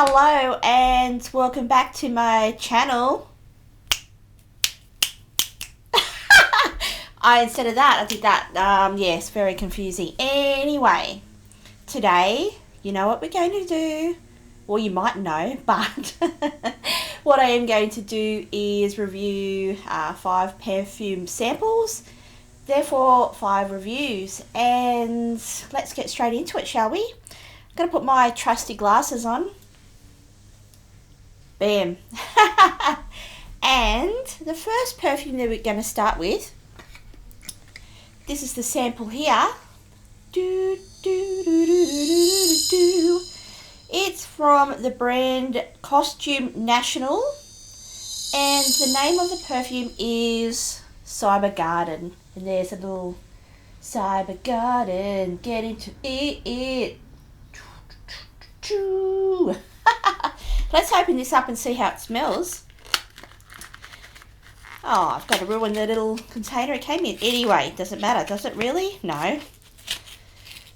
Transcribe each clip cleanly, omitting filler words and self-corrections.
Hello and welcome back to my channel. Instead of that, I did that. Yes, very confusing. Anyway, today, you know what we're going to do? Well, you might know, but what I am going to do is review 5 perfume samples, therefore 5 reviews, and let's get straight into it, shall we? I'm going to put my trusty glasses on. Bam. And the first perfume that we're going to start with, this is the sample here. It's from the brand Costume National, and the name of the perfume is Cyber Garden. And there's a little Cyber Garden, get into it. Let's open this up and see how it smells. Oh, I've got to ruin the little container it came in. Anyway, does it matter? Does it really? No.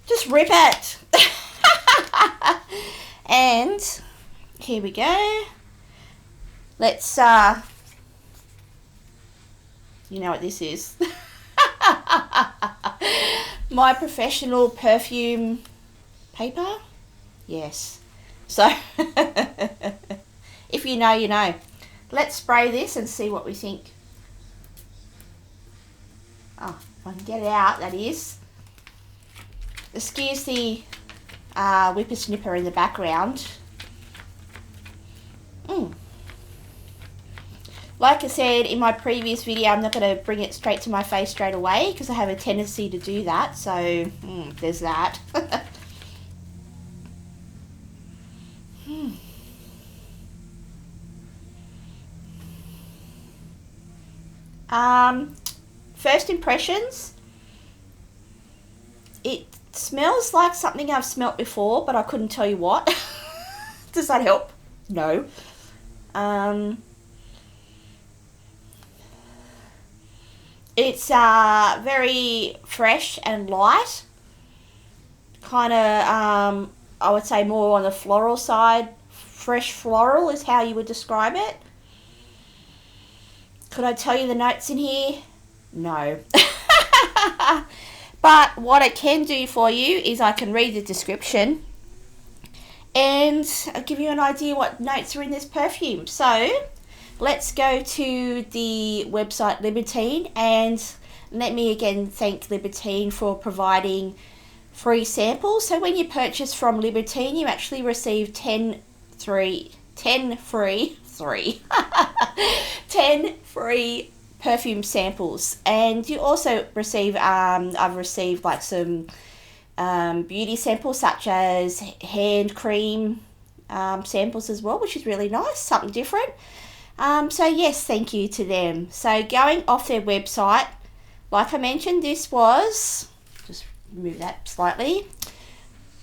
Just rip it. And here we go. Let's, you know what this is. My professional perfume paper. Yes. So, if you know, you know. Let's spray this and see what we think. Oh, if I can get it out, that is. Excuse the whippersnipper in the background. Like I said in my previous video, I'm not going to bring it straight to my face straight away because I have a tendency to do that. So, there's that. First impressions, it smells like something I've smelt before, but I couldn't tell you what. Does that help? No. It's very fresh and light, kind of I would say more on the floral side. Fresh floral is how you would describe it. Could I tell you the notes in here? No. But what I can do for you is I can read the description and I'll give you an idea what notes are in this perfume. So let's go to the website Libertine, and let me again thank Libertine for providing free samples. So when you purchase from Libertine, you actually receive 10 free perfume samples, and you also receive I've received like some beauty samples such as hand cream samples as well, which is really nice, something different. So yes, thank you to them. So going off their website, like I mentioned, this was, just move that slightly,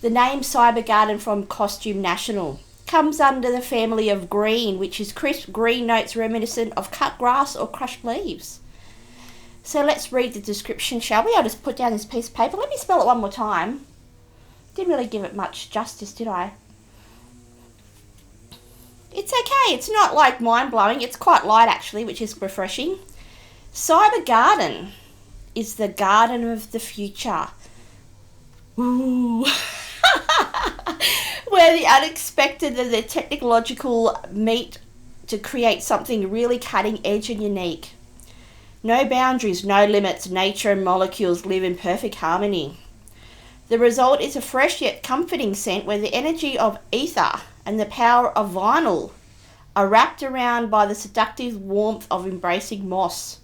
the name Cyber Garden from Costume National. Comes under the family of green, which is crisp green notes reminiscent of cut grass or crushed leaves. So let's read the description, shall we? I'll just put down this piece of paper. Let me spell it one more time. Didn't really give it much justice, did I? It's okay. It's not like mind-blowing. It's quite light actually, which is refreshing. Cyber Garden is the garden of the future. Ooh. Where the unexpected and the technological meet to create something really cutting edge and unique. No boundaries, no limits, nature and molecules live in perfect harmony. The result is a fresh yet comforting scent where the energy of ether and the power of vinyl are wrapped around by the seductive warmth of embracing moss.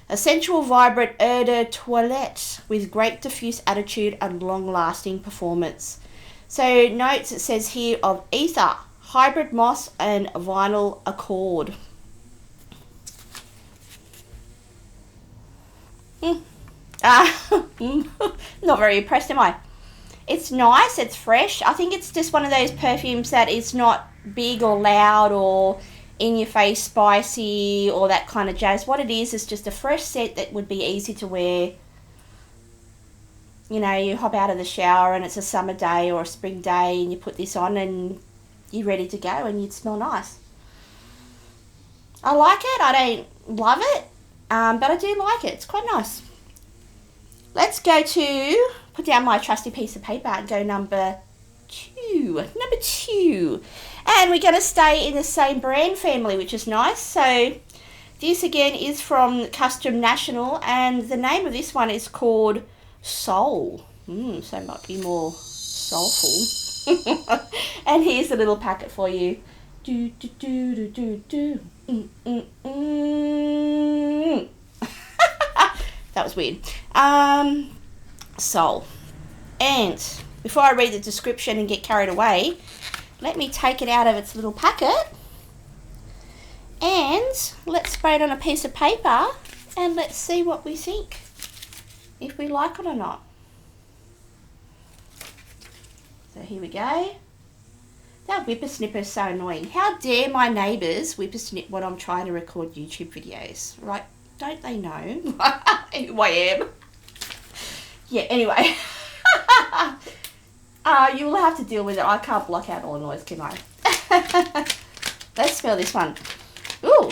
A sensual, vibrant eau de toilette with great diffuse attitude and long-lasting performance. So notes, it says here, of ether, hybrid moss and vinyl accord. Not very impressed, am I? It's nice, it's fresh. I think it's just one of those perfumes that is not big or loud or in your face spicy or that kind of jazz. What it is just a fresh scent that would be easy to wear you know, you hop out of the shower and it's a summer day or a spring day and you put this on and you're ready to go and you'd smell nice. I like it. I don't love it, but I do like it. It's quite nice. Let's go to, put down my trusty piece of paper and go number two. And we're going to stay in the same brand family, which is nice. So this again is from Custom National, and the name of this one is called Soul. So it might be more soulful. And here's a little packet for you. That was weird. Soul. And before I read the description and get carried away, let me take it out of its little packet and let's spray it on a piece of paper and let's see what we think, if we like it or not. So here we go. That whippersnipper is so annoying. How dare my neighbours whippersnip when I'm trying to record YouTube videos, right? Don't they know who I am? Yeah, anyway. You'll have to deal with it. I can't block out all the noise, can I? Let's smell this one. Ooh.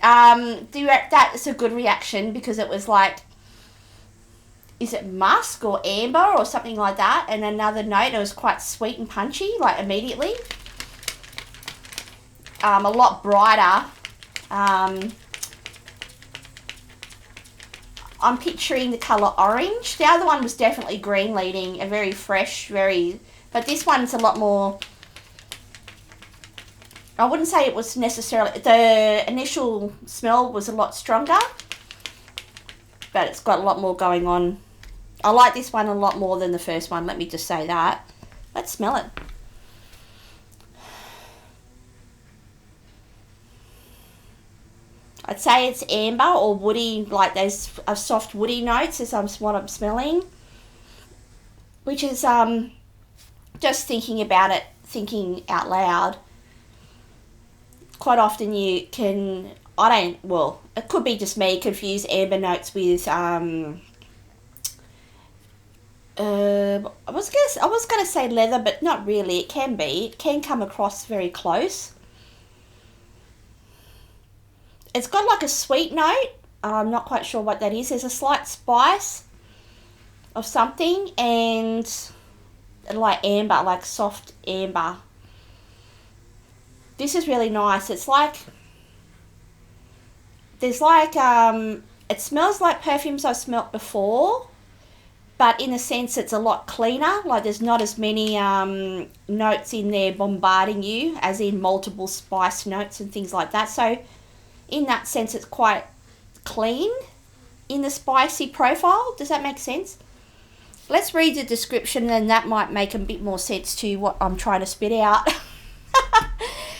That's a good reaction because it was like, is it musk or amber or something like that? And another note, it was quite sweet and punchy, like immediately. A lot brighter. I'm picturing the colour orange. The other one was definitely green leading, a very fresh, but this one's a lot more, I wouldn't say it was necessarily, the initial smell was a lot stronger, but it's got a lot more going on. I like this one a lot more than the first one, let me just say that. Let's smell it. I'd say it's amber or woody, like there's a soft woody notes is what I'm smelling. Which is, just thinking about it, thinking out loud. Quite often you can, it could be just me, confuse amber notes with, I was gonna say leather, but not really, it can be. It can come across very close. It's got like a sweet note. I'm not quite sure what that is. There's a slight spice of something and like amber, like soft amber. This is really nice. It's like, there's like, it smells like perfumes I've smelt before, but in a sense it's a lot cleaner. Like there's not as many notes in there bombarding you, as in multiple spice notes and things like that. So in that sense, it's quite clean in the spicy profile. Does that make sense? Let's read the description and that might make a bit more sense to what I'm trying to spit out.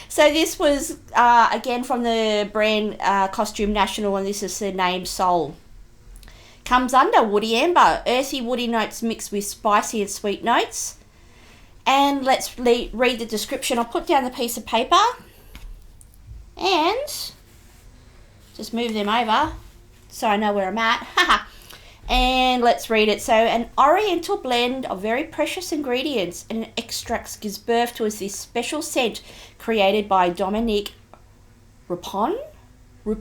So this was, again, from the brand Costume National, and this is the name Soul. Comes under woody amber, earthy woody notes mixed with spicy and sweet notes. And let's read the description. I'll put down the piece of paper and just move them over so I know where I'm at. And let's read it. So, an oriental blend of very precious ingredients and extracts gives birth to this special scent created by Dominique Rupin, or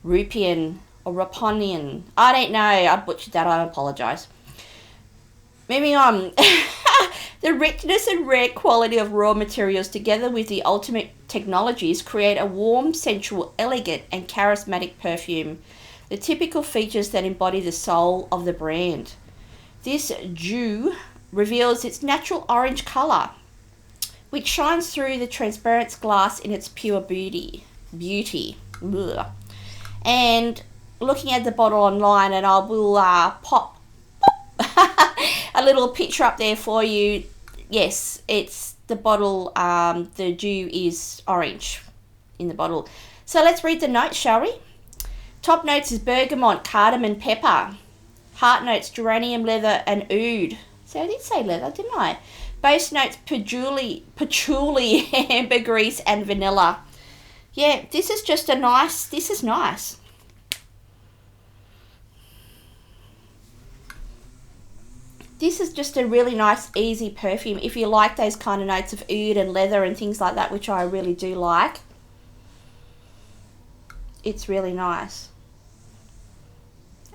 Ruponian. I don't know. I butchered that. I apologise. Moving on. The richness and rare quality of raw materials together with the ultimate technologies create a warm, sensual, elegant and charismatic perfume. The typical features that embody the soul of the brand. This jus reveals its natural orange colour, which shines through the transparent glass in its pure beauty. Ugh. And looking at the bottle online, and I will pop a little picture up there for you. Yes, it's the bottle, the jus is orange in the bottle. So let's read the notes, shall we? Top notes is bergamot, cardamom, pepper. Heart notes, geranium, leather and oud. So I did say leather, didn't I? Base notes, patchouli, ambergris and vanilla. Yeah, this is just a nice, this is nice. this is just a really nice, easy perfume. If you like those kind of notes of oud and leather and things like that, which I really do like, it's really nice.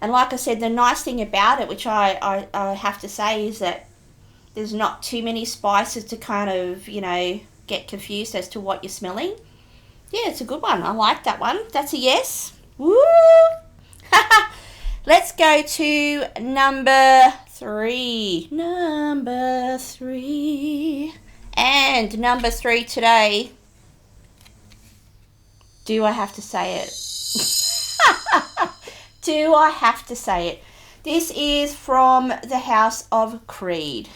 And like I said, the nice thing about it, which I have to say, is that there's not too many spices to kind of, you know, get confused as to what you're smelling. Yeah, it's a good one. I like that one. That's a yes. Woo! Let's go to number 3. Number 3. And number 3 today. Do I have to say it? Do I have to say it? This is from the House of Creed.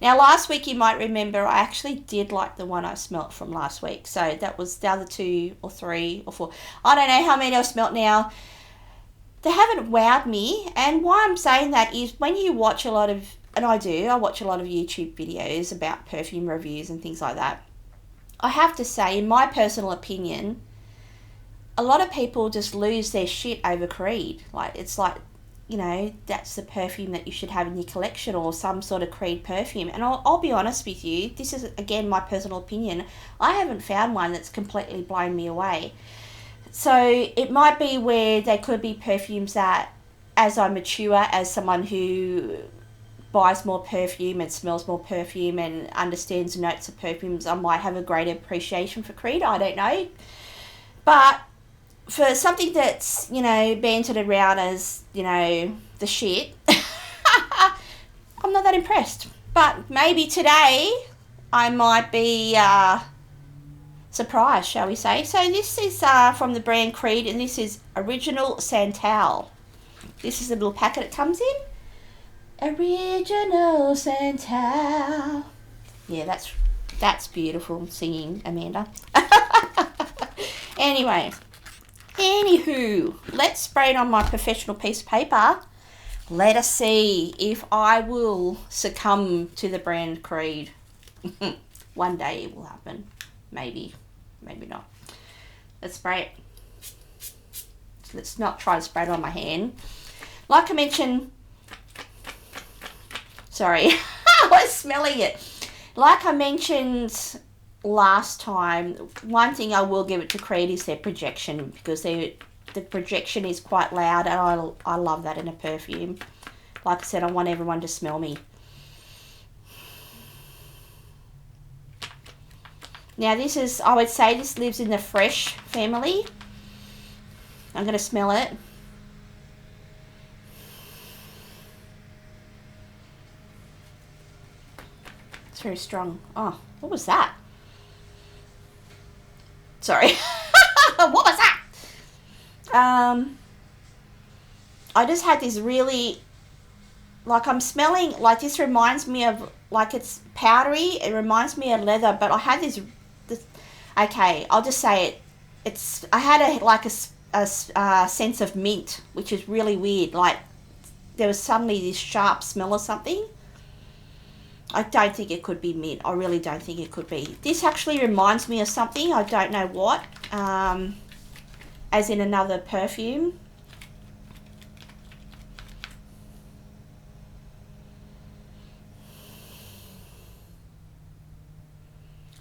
Now, last week, you might remember, I actually did like the one I smelt from last week. So that was the other 2 or 3 or 4. I don't know how many I've smelt now. They haven't wowed me. And why I'm saying that is when you watch a lot of, and I watch a lot of YouTube videos about perfume reviews and things like that. I have to say, in my personal opinion, a lot of people just lose their shit over Creed. Like, it's like, you know, that's the perfume that you should have in your collection, or some sort of Creed perfume. And I'll be honest with you, this is, again, my personal opinion. I haven't found one that's completely blown me away. So it might be where there could be perfumes that, as I mature, as someone who buys more perfume and smells more perfume and understands the notes of perfumes, I might have a greater appreciation for Creed. I don't know. But for something that's, you know, bantered around as, you know, the shit, I'm not that impressed. But maybe today I might be surprised, shall we say. So this is from the brand Creed, and this is Original Santal. This is the little packet it comes in. Original Santal. Yeah, that's beautiful singing, Amanda. Anywho, let's spray it on my professional piece of paper. Let us see if I will succumb to the brand Creed. One day it will happen. Maybe, maybe not. Let's spray it. Let's not try to spray it on my hand. Like I mentioned, sorry, I was smelling it. Like I mentioned last time, one thing I will give it to Creed is their projection, because the projection is quite loud, and I love that in a perfume. Like I said, I want everyone to smell me. Now this is, I would say this lives in the fresh family. I'm going to smell it. It's very strong. Oh, what was that? Sorry. What was that? I just had this really, like, I'm smelling, like, this reminds me of, like, it's powdery. It reminds me of leather, but I had this okay, I'll just say it. I had a sense of mint, which is really weird. Like, there was suddenly this sharp smell or something. I don't think it could be mint. I really don't think it could be. This actually reminds me of something. I don't know what. As in another perfume.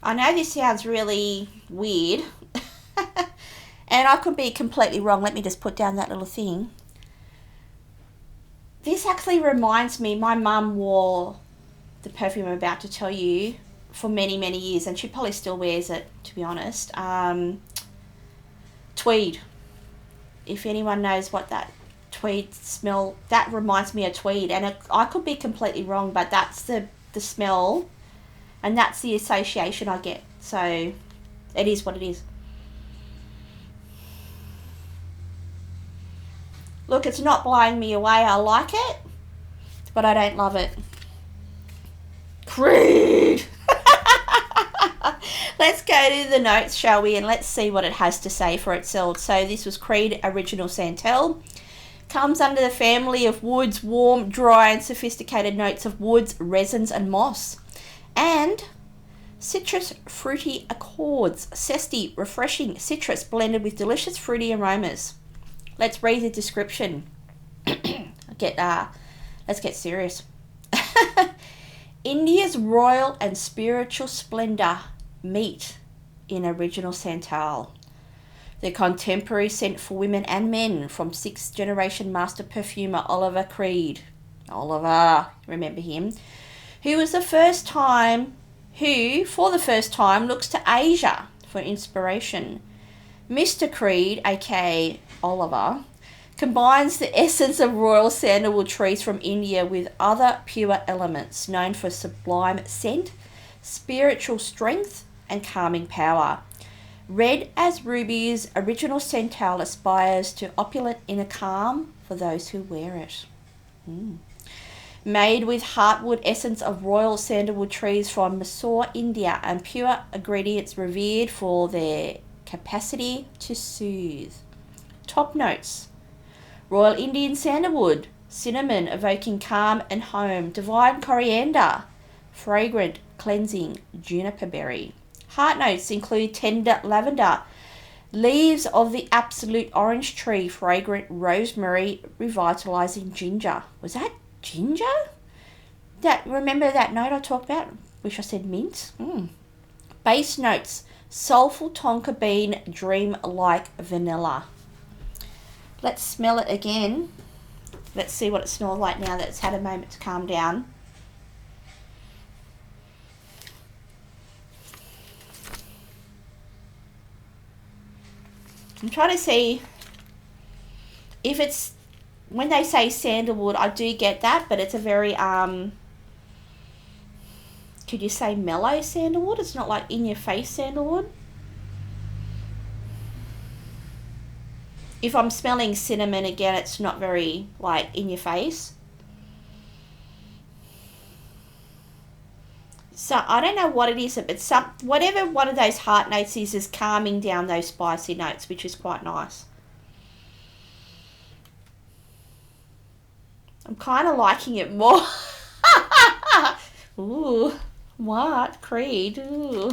I know this sounds really weird. And I could be completely wrong. Let me just put down that little thing. This actually reminds me, my mum wore the perfume I'm about to tell you for many, many years, and she probably still wears it, to be honest. Tweed. If anyone knows what that tweed smell, that reminds me of tweed, and I could be completely wrong, but that's the smell, and that's the association I get. So it is what it is. Look, it's not blowing me away. I like it, but I don't love it. Creed! Let's go to the notes, shall we? And let's see what it has to say for itself. So this was Creed Original Santal. Comes under the family of woods, warm, dry and sophisticated notes of woods, resins and moss. And citrus fruity accords. Zesty, refreshing citrus blended with delicious fruity aromas. Let's read the description. Let's get serious. India's royal and spiritual splendor meet in original Santal. The contemporary scent for women and men from 6th generation master perfumer Oliver Creed. Oliver, remember him? Who for the first time looks to Asia for inspiration. Mr. Creed, aka Oliver, combines the essence of royal sandalwood trees from India with other pure elements known for sublime scent, spiritual strength, and calming power. Red as rubies, original Santal aspires to opulent inner calm for those who wear it. Made with heartwood essence of royal sandalwood trees from Mysore, India, and pure ingredients revered for their capacity to soothe. Top notes: royal Indian sandalwood, cinnamon evoking calm and home, divine coriander, fragrant cleansing juniper berry. Heart notes include tender lavender, leaves of the absolute orange tree, fragrant rosemary, revitalizing ginger. Was that ginger? Remember that note I talked about? Wish I said mint. Base notes: soulful tonka bean, dream-like vanilla. Let's smell it again. Let's see what it smells like now that it's had a moment to calm down. I'm trying to see if it's, when they say sandalwood, I do get that, but it's a very, could you say mellow sandalwood? It's not like in your face sandalwood. If I'm smelling cinnamon again, it's not very like in your face. So I don't know what it is, but whatever one of those heart notes is calming down those spicy notes, which is quite nice. I'm kind of liking it more. Ooh, what? Creed. Ooh.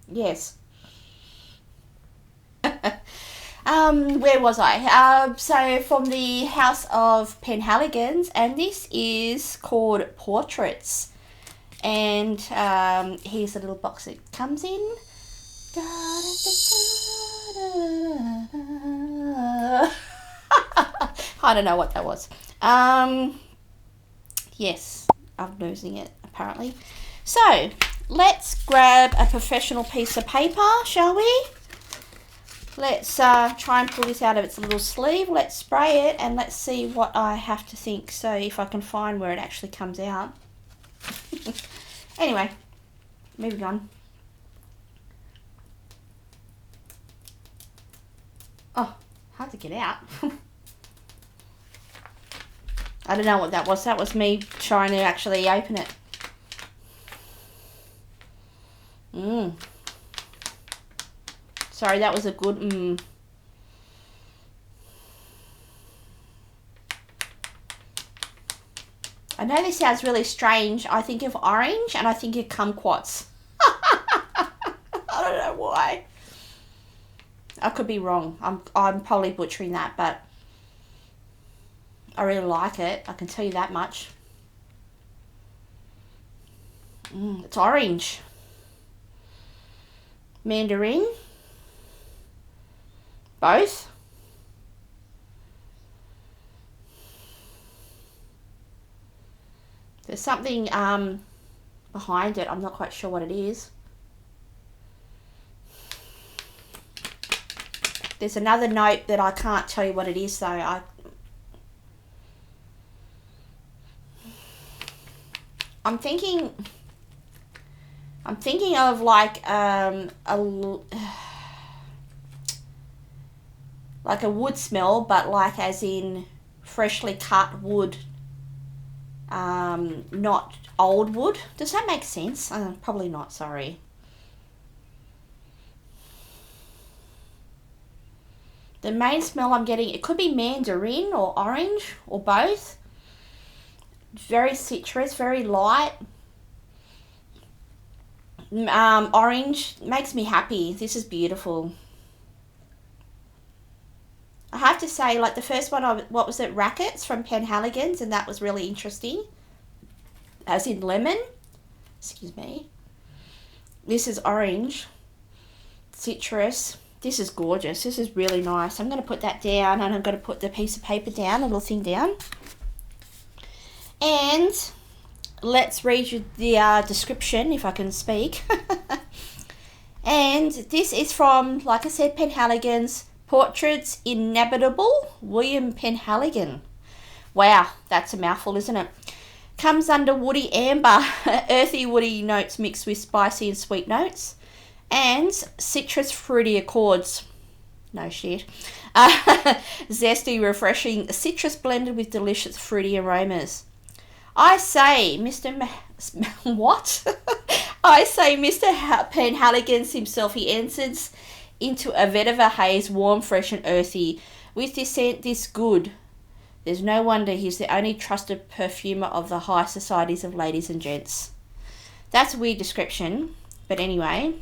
Yes. Where was I? So from the House of Penhaligons, and this is called Portraits. And here's the little box it comes in. I don't know what that was. Yes, I'm losing it apparently. So let's grab a professional piece of paper, shall we? Let's try and pull this out of its little sleeve. Let's spray it and let's see what I have to think. So if I can find where it actually comes out. Anyway, moving on. Oh, hard to get out. I don't know what that was. That was me trying to actually open it. Sorry, that was a good I know this sounds really strange. I think of orange and I think of kumquats. I don't know why. I could be wrong. I'm probably butchering that, but I really like it. I can tell you that much. It's orange. Mandarin. Both. There's something behind it. I'm not quite sure what it is. There's another note that I can't tell you what it is though. I'm thinking of like like a wood smell, but like as in freshly cut wood, not old wood. Does that make sense? Probably not, sorry. The main smell I'm getting, it could be mandarin or orange or both. Very citrus, very light. Orange makes me happy. This is beautiful. I have to say, like the first one, what was it, Rackets from Penhaligon's, and that was really interesting. As in lemon. Excuse me. This is orange. Citrus. This is gorgeous. This is really nice. I'm going to put that down, and I'm going to put the piece of paper down, a little thing down. And let's read you the description, if I can speak. And this is from, like I said, Penhaligon's Portraits Inevitable, William Penhaligon. Wow, that's a mouthful, isn't it? Comes under woody amber, earthy woody notes mixed with spicy and sweet notes, and citrus fruity accords. No shit. Zesty, refreshing citrus blended with delicious fruity aromas. I say, what? I say, Mr. Penhaligon's himself, he enters into a vetiver haze, warm, fresh and earthy. With this scent this good, there's no wonder he's the only trusted perfumer of the high societies of ladies and gents. That's a weird description, but anyway,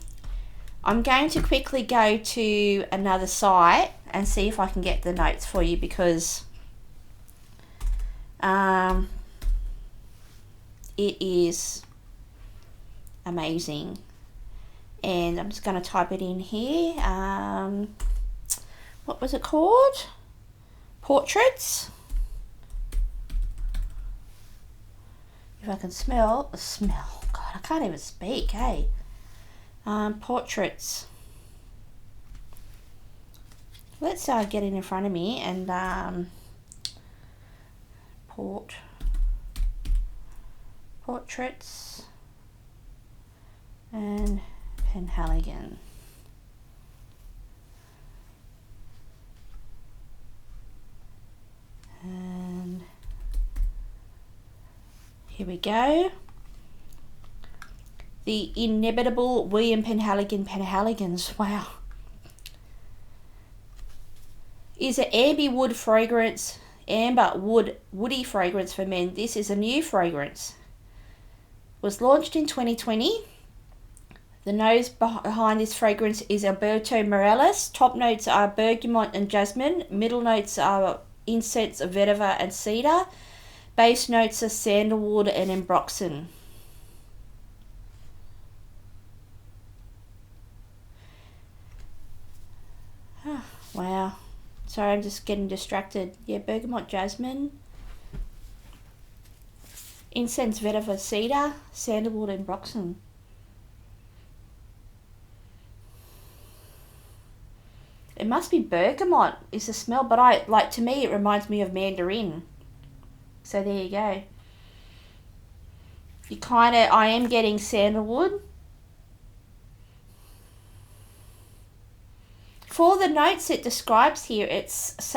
I'm going to quickly go to another site and see if I can get the notes for you, because it is amazing. And I'm just going to type it in here. What was it called? Portraits. If I can smell. God, I can't even speak, hey. Portraits. Let's get it in front of me and portraits and Penhaligon. And here we go. The Inevitable William Penhaligon's. Wow. Is an amber woody fragrance for men. This is a new fragrance. Was launched in 2020. The nose behind this fragrance is Alberto Morelos. Top notes are bergamot and jasmine. Middle notes are incense, vetiver and cedar. Base notes are sandalwood and ambroxan. Oh, wow. Sorry, I'm just getting distracted. Yeah, bergamot, jasmine. Incense, vetiver, cedar, sandalwood and ambroxan. It must be bergamot is the smell, but to me it reminds me of mandarin. So there you go. I am getting sandalwood. For the notes it describes here, it's it's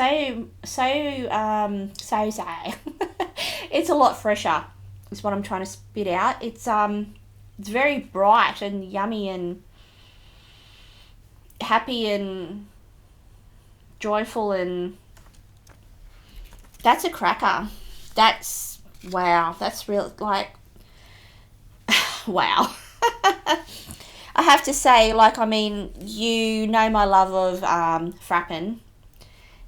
a lot fresher, is what I'm trying to spit out. It's very bright and yummy and happy and joyful, and that's a cracker. That's wow. That's real, like wow. I have to say, you know my love of Frappin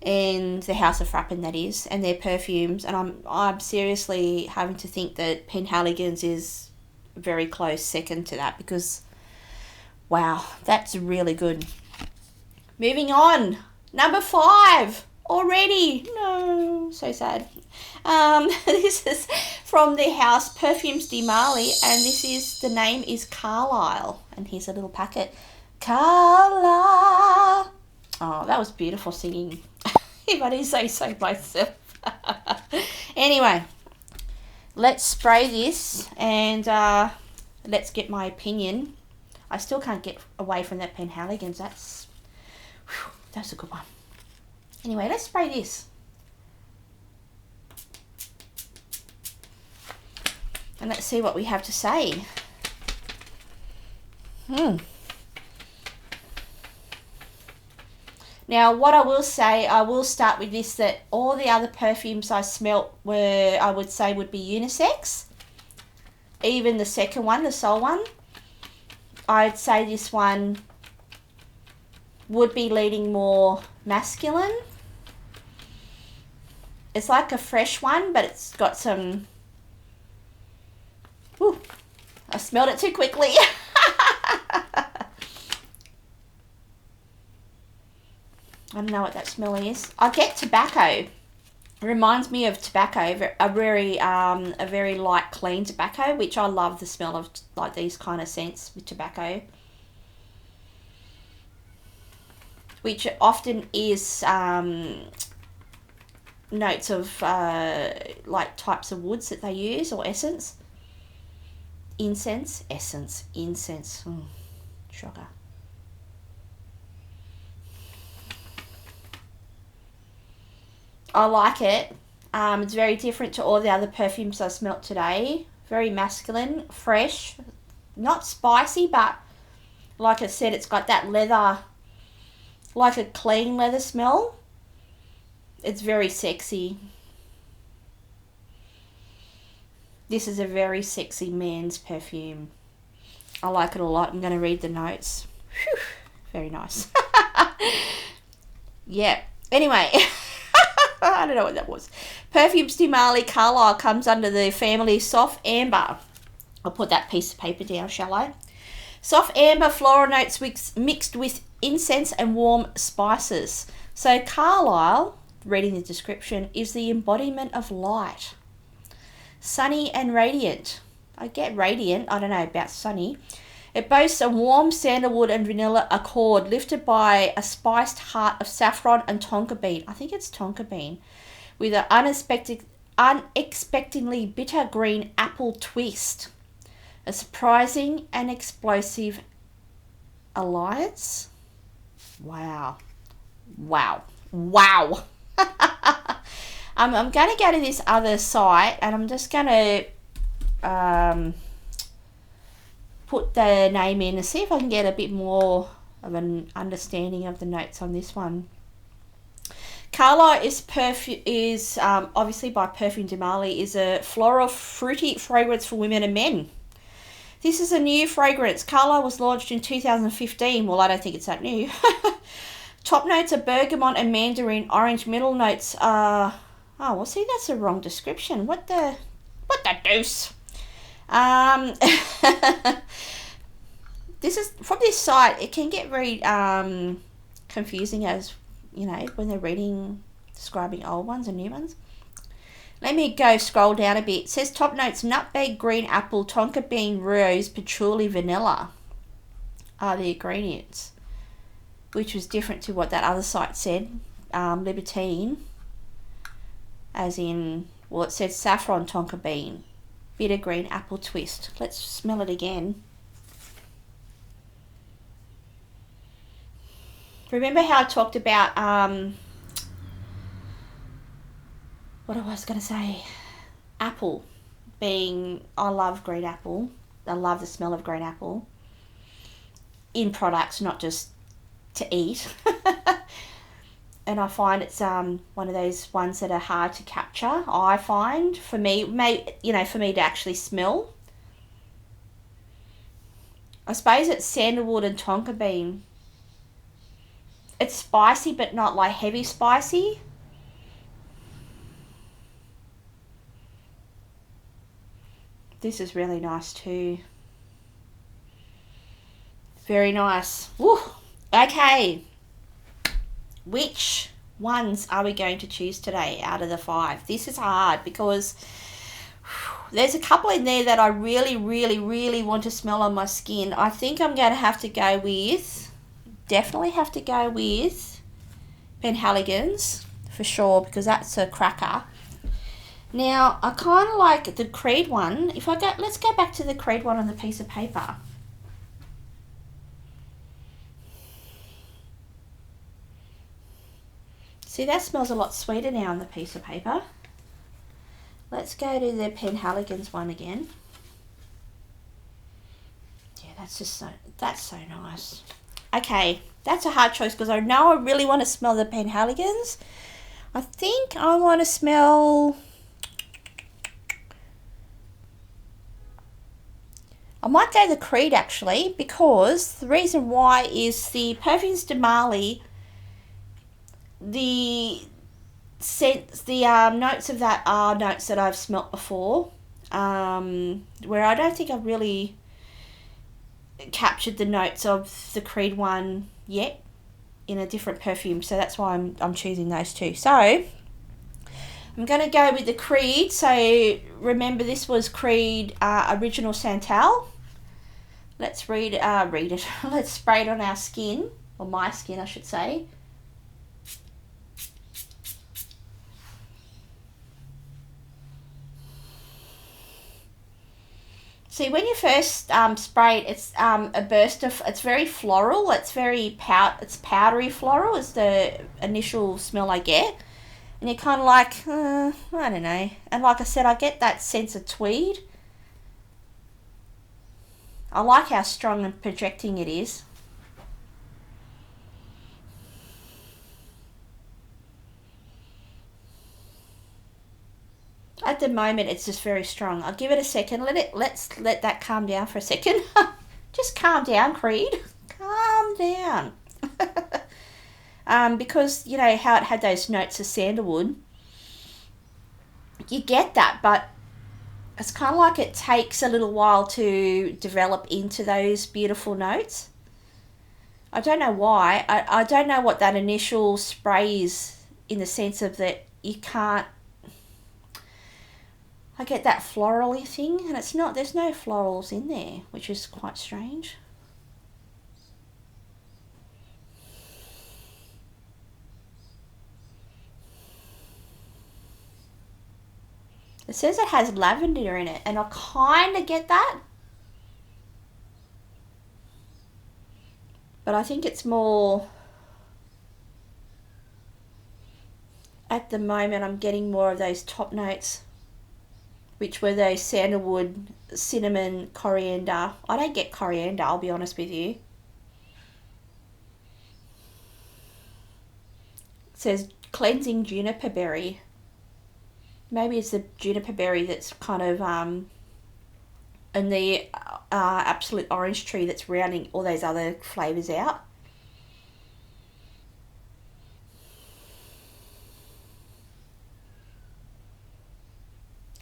and the House of Frappin, that is, and their perfumes, and I'm seriously having to think that Penhaligon's is a very close second to that, because wow, that's really good. Moving on. Number 5 already. No, so sad. This is from the house Perfumes de Marly, and the name is Carlisle, and here's a little packet. Carlisle. Oh, that was beautiful singing. If I didn't say so myself. Anyway, let's spray this and let's get my opinion. I still can't get away from that Penhaligon's. That's a good one. Anyway, let's spray this. And let's see what we have to say. Now, what I will say, I will start with this, that all the other perfumes I smelt were, I would say, would be unisex. Even the second one, the Soul one. I'd say this one would be leaning more masculine. It's like a fresh one, but it's got some... Ooh, I smelled it too quickly. I don't know what that smell is. I get tobacco. It reminds me of tobacco, a very light, clean tobacco, which I love the smell of, like these kind of scents with tobacco. Which often is notes of like types of woods that they use, or essence. Incense. Shocker. I like it. It's very different to all the other perfumes I smelt today. Very masculine, fresh, not spicy, but like I said, it's got that leather, like a clean leather smell. It's very sexy. This is a very sexy man's perfume. I like it a lot. I'm going to read the notes. Whew, very nice. Yeah. Anyway, I don't know what that was. Perfumes de Marly Carlisle comes under the family Soft Amber. I'll put that piece of paper down, shall I? Soft amber floral notes mixed with incense and warm spices. So Carlisle, reading the description, is the embodiment of light. Sunny and radiant. I get radiant, I don't know about sunny. It boasts a warm sandalwood and vanilla accord lifted by a spiced heart of saffron and tonka bean. I think it's tonka bean. With an unexpectedly bitter green apple twist. A surprising and explosive alliance. Wow. I'm going to go to this other site, and I'm just going to put the name in and see if I can get a bit more of an understanding of the notes on this one. Carlisle is obviously by Perfume de Marly, is a floral fruity fragrance for women and men. This is a new fragrance. Carlisle was launched in 2015. Well, I don't think it's that new. Top notes are bergamot and mandarin. Orange middle notes are... Oh, well, see, that's the wrong description. What the deuce? This is... From this site, it can get very confusing as, you know, when they're describing old ones and new ones. Let me scroll down a bit. It says top notes, nutmeg, green apple, tonka bean, rose, patchouli, vanilla are the ingredients, which was different to what that other site said. Libertine, as in, well, it said saffron, tonka bean, bitter green apple twist. Let's smell it again. Remember how I talked about what I was going to say, apple being, I love green apple. I love the smell of green apple in products, not just to eat. And I find it's one of those ones that are hard to capture, I find, for me, for me to actually smell. I suppose it's sandalwood and tonka bean. It's spicy, but not like heavy spicy. This is really nice too. Very nice. Woo. Okay. Which ones are we going to choose today out of the 5? This is hard because there's a couple in there that I really, really, really want to smell on my skin. I think I'm going to have to go with, definitely have to go with Penhaligon's for sure, because that's a cracker. Now, I kind of like the Creed one. Let's go back to the Creed one on the piece of paper. See, that smells a lot sweeter now on the piece of paper. Let's go to the Penhaligon's one again. Yeah, that's so nice. Okay, that's a hard choice because I know I really want to smell the Penhaligon's. I think I want to smell... I might go the Creed actually, because the reason why is the Perfumes de Marly, the scents, the notes of that are notes that I've smelt before, where I don't think I've really captured the notes of the Creed one yet in a different perfume, so that's why I'm choosing those two. So I'm going to go with the Creed. So remember, this was Creed Original Santal. Let's read it. Let's spray it on our skin, or my skin I should say. See, when you first spray it, it's a burst of, it's very floral, it's very it's powdery floral is the initial smell I get. And you're kind of like, I don't know. And like I said, I get that sense of tweed. I like how strong and projecting it is. At the moment, it's just very strong. I'll give it a second. Let's let that calm down for a second. Just calm down, Creed. Calm down. Because you know how it had those notes of sandalwood. You get that, but it's kind of like it takes a little while to develop into those beautiful notes. I don't know why. I don't know what that initial spray is, in the sense of that you can't. I get that florally thing, and it's not, there's no florals in there, which is quite strange. It says it has lavender in it, and I kind of get that. But I think it's more, at the moment I'm getting more of those top notes, which were those sandalwood, cinnamon, coriander. I don't get coriander, I'll be honest with you. It says cleansing juniper berry. Maybe it's the juniper berry that's kind of, and the absolute orange tree that's rounding all those other flavours out.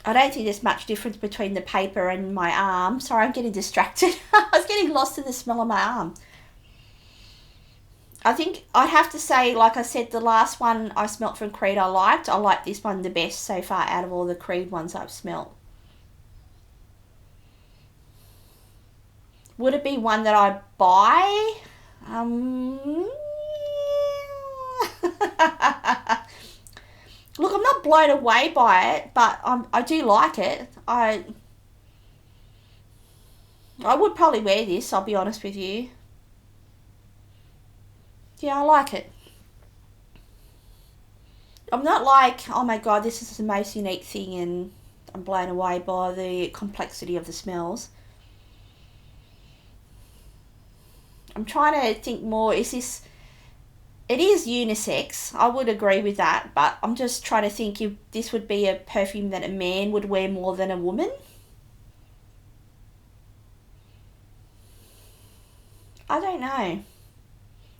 I don't think there's much difference between the paper and my arm. Sorry, I'm getting distracted. I was getting lost in the smell of my arm. I think I'd have to say, like I said, the last one I smelt from Creed I liked. I like this one the best so far out of all the Creed ones I've smelt. Would it be one that I buy? Look, I'm not blown away by it, but I do like it. I would probably wear this, I'll be honest with you. Yeah, I like it. I'm not like, oh my god, this is the most unique thing, and I'm blown away by the complexity of the smells. I'm trying to think more, is this... It is unisex, I would agree with that, but I'm just trying to think if this would be a perfume that a man would wear more than a woman. I don't know.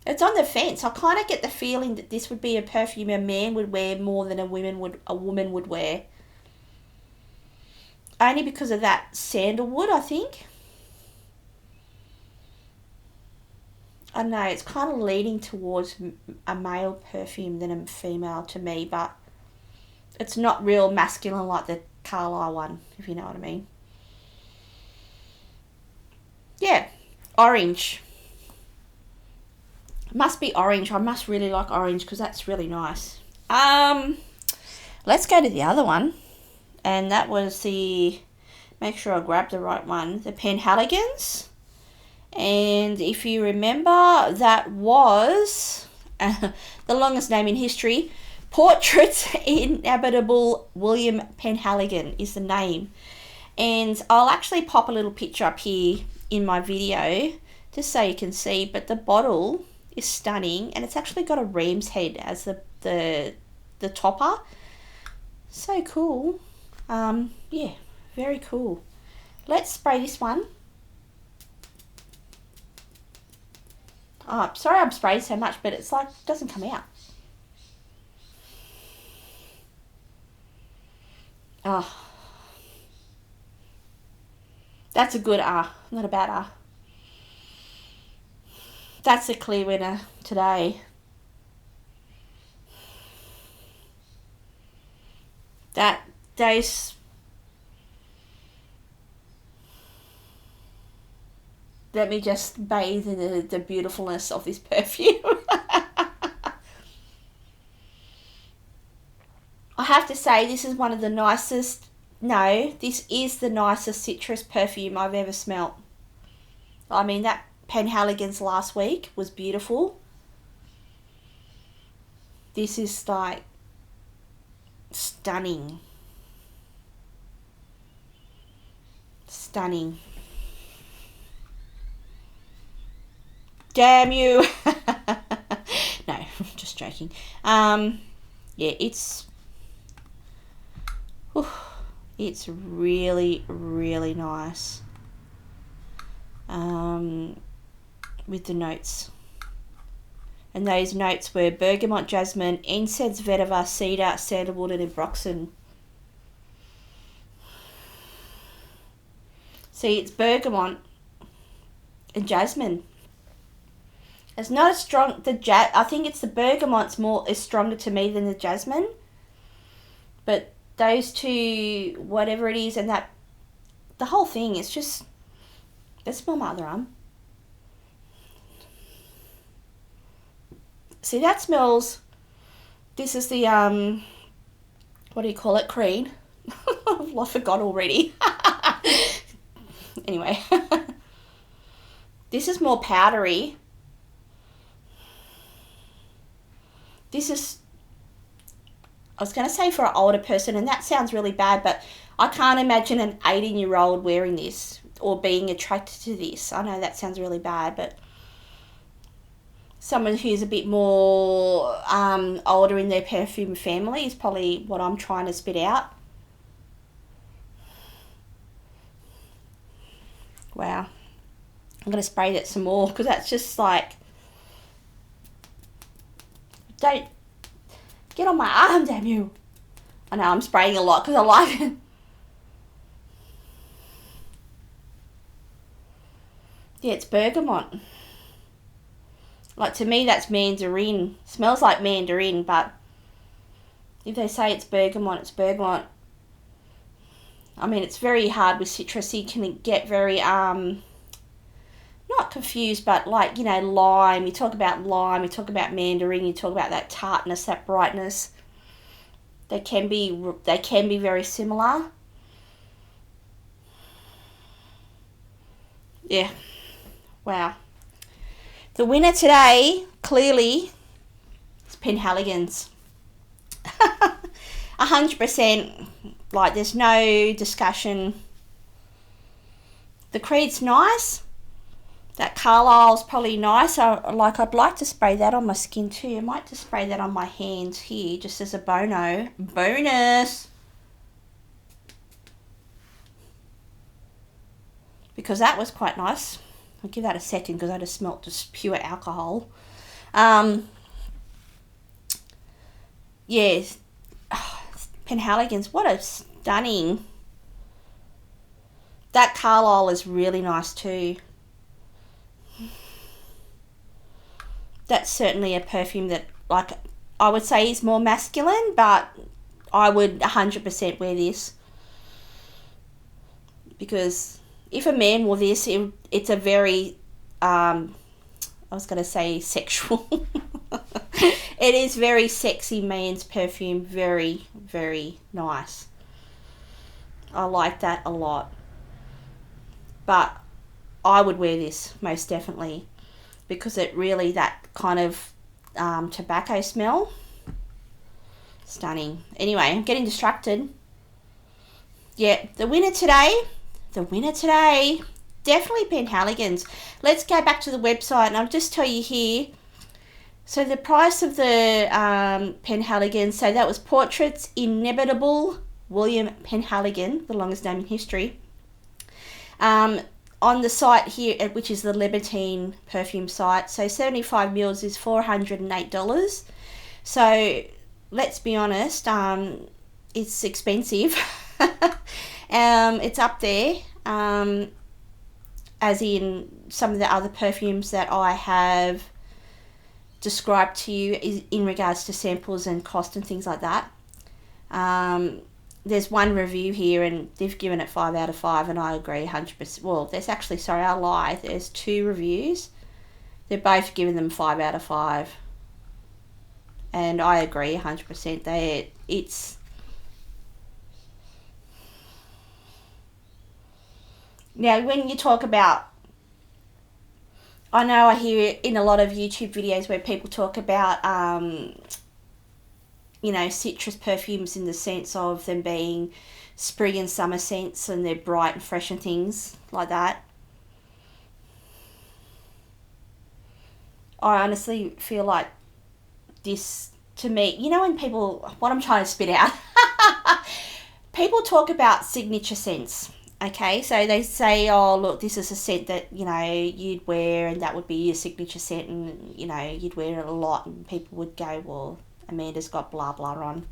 It's on the fence. I kind of get the feeling that this would be a perfume a man would wear more than a woman would wear. Only because of that sandalwood, I think. I don't know, it's kind of leaning towards a male perfume than a female to me, but it's not real masculine like the Carlisle one, if you know what I mean. Yeah, orange. Must be orange. I must really like orange because that's really nice. Let's go to the other one, and that was the, make sure I grab the right one, the Penhaligon's. And if you remember, that was the longest name in history. Portraits Inhabitable William Penhaligon is the name. And I'll actually pop a little picture up here in my video just so you can see. But the bottle is stunning, and it's actually got a ram's head as the topper. So cool. Yeah, very cool. Let's spray this one. Oh, sorry I'm spraying so much, but it's like, it doesn't come out. Oh, that's a good not a bad That's a clear winner today. Those let me just bathe in the beautifulness of this perfume. I have to say, this is one of the nicest, no, this is the nicest citrus perfume I've ever smelt. I mean, that Penhaligon's last week was beautiful. This is like stunning. Stunning. Damn you. No, just joking. Yeah, it's really, really nice. With the notes. And those notes were bergamot, jasmine, incense, vetiver, cedar, sandalwood, and ambroxan. See, it's bergamot and jasmine. It's not as strong. I think it's the bergamot's is stronger to me than the jasmine. But those two, whatever it is, and that, the whole thing is just. Let's smell my other arm. See, that smells. This is the what do you call it? Cream. I forgot already. Anyway, this is more powdery. This is, I was going to say for an older person, and that sounds really bad, but I can't imagine an 18-year-old wearing this or being attracted to this. I know that sounds really bad, but someone who's a bit more older in their perfume family is probably what I'm trying to spit out. Wow. I'm going to spray that some more because that's just like, don't get on my arm, damn you. I know I'm spraying a lot because I like it. Yeah, it's bergamot. Like, to me, that's mandarin. Smells like mandarin, but if they say it's bergamot, it's bergamot. I mean, it's very hard with citrus. You can get very, not confused, but like, you know, lime. You talk about lime, you talk about mandarin, you talk about that tartness, that brightness. They can be very similar. Yeah. Wow. The winner today, clearly, is Penhaligon's. 100%. Like, there's no discussion. The Creed's nice. That Carlisle's probably nice. I'd like to spray that on my skin too. I might just spray that on my hands here, just as a bonus. Because that was quite nice. I'll give that a second because I just smelt just pure alcohol. Yes. Penhaligon's, what a stunning. That Carlisle is really nice too. That's certainly a perfume that, like, I would say is more masculine, but I would 100% wear this. Because if a man wore this, it's a very, I was going to say sexual. It is very sexy man's perfume. Very, very nice. I like that a lot. But I would wear this, most definitely. Because it really, that kind of tobacco smell. Stunning. Anyway, I'm getting distracted. Yeah, the winner today, definitely Penhaligon's. Let's go back to the website and I'll just tell you here. So the price of the Penhaligon, so that was Portraits Inimitable William Penhaligon, the longest name in history. On the site here, which is the Libertine perfume site, so 75 mils is $408. So let's be honest, it's expensive. It's up there, as in some of the other perfumes that I have described to you is in regards to samples and cost and things like that. There's one review here and they've given it 5 out of 5, and I agree 100%. Well, there's actually, sorry, I lied. There's 2 reviews. They're both giving them 5 out of 5. And I agree 100%. It's... Now, when you talk about... I know I hear in a lot of YouTube videos where people talk about, you know, citrus perfumes in the sense of them being spring and summer scents and they're bright and fresh and things like that. I honestly feel like this, to me, you know, when people, what I'm trying to spit out, people talk about signature scents. Okay, so they say, oh, look, this is a scent that, you know, you'd wear and that would be your signature scent, and, you know, you'd wear it a lot, and people would go, well, Amanda's got blah, blah on.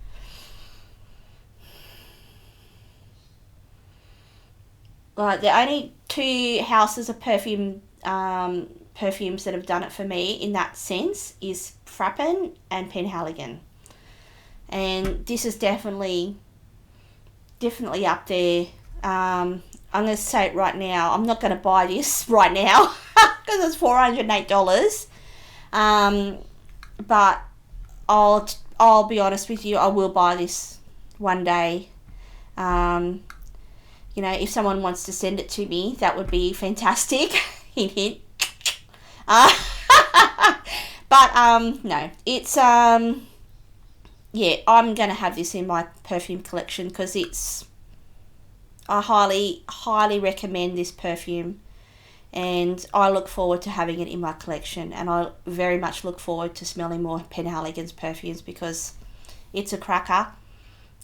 The only 2 houses of perfumes that have done it for me in that sense is Frappen and Penhaligon. And this is definitely up there. I'm going to say it right now. I'm not going to buy this right now because it's $408. But I'll be honest with you, I will buy this one day. You know, if someone wants to send it to me, that would be fantastic. Hint, hint. But no, it's yeah, I'm going to have this in my perfume collection because it's... I highly recommend this perfume, and I look forward to having it in my collection, and I very much look forward to smelling more Penhaligon's perfumes because it's a cracker,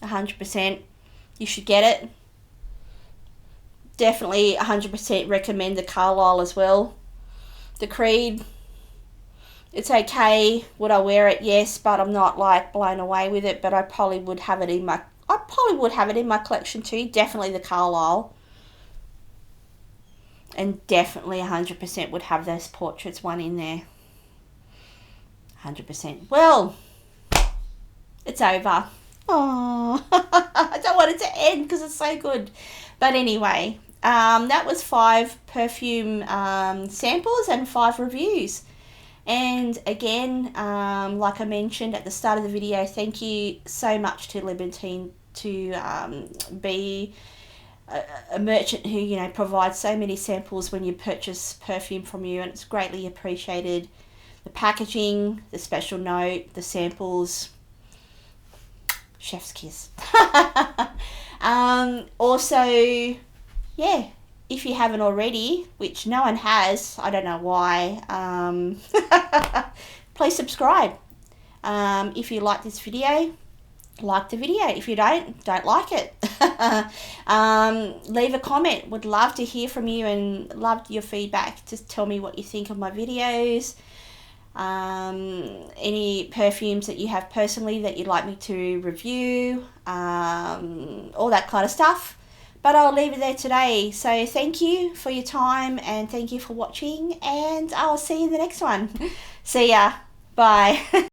100%. You should get it. Definitely 100% recommend the Carlisle as well. The Creed, it's okay. Would I wear it? Yes, but I'm not like blown away with it, but I probably would have it in my collection too. Definitely the Carlisle. And definitely 100% would have those portraits one in there. 100%. Well, it's over. Oh, I don't want it to end because it's so good. But anyway, that was 5 perfume samples and 5 reviews. And again, like I mentioned at the start of the video, thank you so much to Libertine to be a merchant who, you know, provides so many samples when you purchase perfume from you, and it's greatly appreciated. The packaging, the special note, the samples, chef's kiss. Also, yeah, if you haven't already, which no one has, I don't know why, please subscribe. If you like this video, like the video. If you don't like it. Leave a comment. Would love to hear from you and love your feedback. Just tell me what you think of my videos. Any perfumes that you have personally that you'd like me to review. All that kind of stuff. But I'll leave it there today. So thank you for your time and thank you for watching, and I'll see you in the next one. See ya. Bye.